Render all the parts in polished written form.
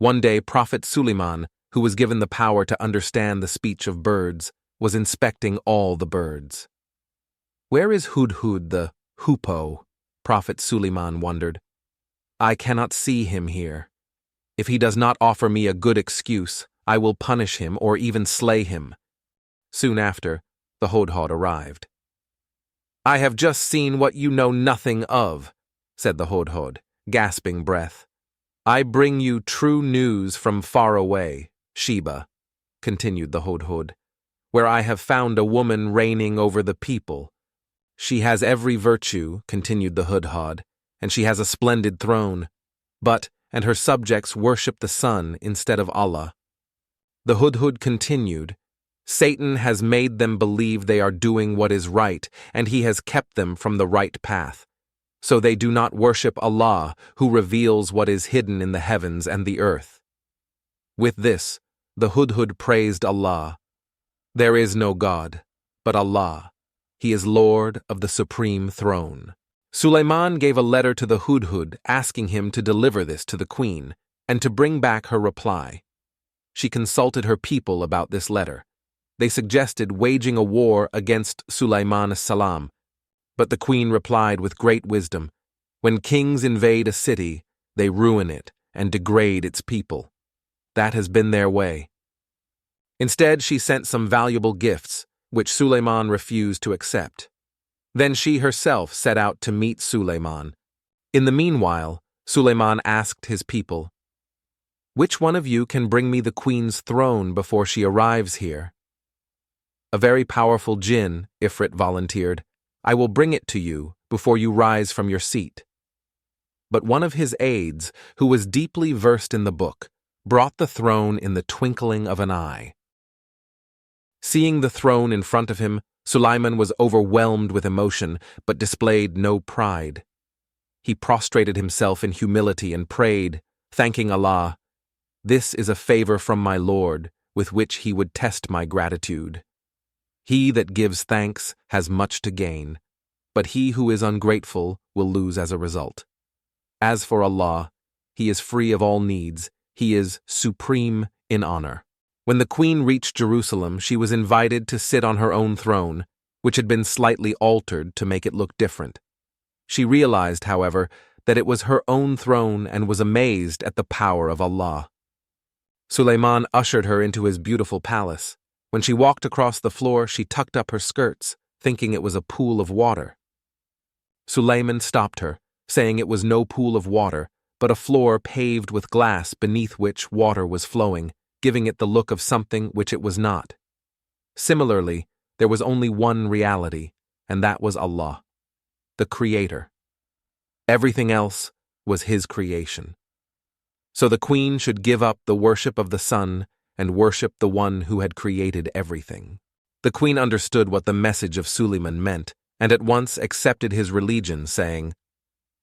One day, Prophet Suleiman, who was given the power to understand the speech of birds, was inspecting all the birds. "Where is Hudhud the hoopoe?" Prophet Suleiman wondered. "I cannot see him here. If he does not offer me a good excuse, I will punish him or even slay him." Soon after, the Hudhud arrived. "I have just seen what you know nothing of," said the Hudhud, gasping breath. "I bring you true news from far away, Sheba," continued the Hudhud, "where I have found a woman reigning over the people. She has every virtue," continued the Hudhud, "and she has a splendid throne. And her subjects worship the sun instead of Allah." The Hudhud continued, "Satan has made them believe they are doing what is right, and he has kept them from the right path. So they do not worship Allah, who reveals what is hidden in the heavens and the earth." With this, the Hudhud praised Allah. "There is no God but Allah. He is Lord of the Supreme Throne." Suleiman gave a letter to the Hudhud asking him to deliver this to the queen and to bring back her reply. She consulted her people about this letter. They suggested waging a war against Suleiman as-Salam, but the queen replied with great wisdom, "When kings invade a city, they ruin it and degrade its people. That has been their way." Instead, she sent some valuable gifts, which Suleiman refused to accept. Then she herself set out to meet Suleiman. In the meanwhile, Suleiman asked his people, "Which one of you can bring me the queen's throne before she arrives here?" A very powerful jinn, Ifrit, volunteered, "I will bring it to you before you rise from your seat." But one of his aides, who was deeply versed in the book, brought the throne in the twinkling of an eye. Seeing the throne in front of him, Suleiman was overwhelmed with emotion, but displayed no pride. He prostrated himself in humility and prayed, thanking Allah, "This is a favor from my Lord, with which he would test my gratitude. He that gives thanks has much to gain, but he who is ungrateful will lose as a result. As for Allah, he is free of all needs, he is supreme in honor." When the queen reached Jerusalem, she was invited to sit on her own throne, which had been slightly altered to make it look different. She realized, however, that it was her own throne and was amazed at the power of Allah. Suleiman ushered her into his beautiful palace. When she walked across the floor, she tucked up her skirts, thinking it was a pool of water. Suleiman stopped her, saying it was no pool of water, but a floor paved with glass beneath which water was flowing, giving it the look of something which it was not. Similarly, there was only one reality, and that was Allah, the Creator. Everything else was His creation. So the queen should give up the worship of the sun and worship the one who had created everything. The queen understood what the message of Suleiman meant, and at once accepted his religion, saying,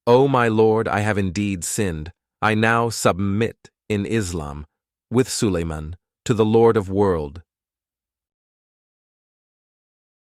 "O my lord, I have indeed sinned. I now submit in Islam, with Suleiman, to the Lord of world,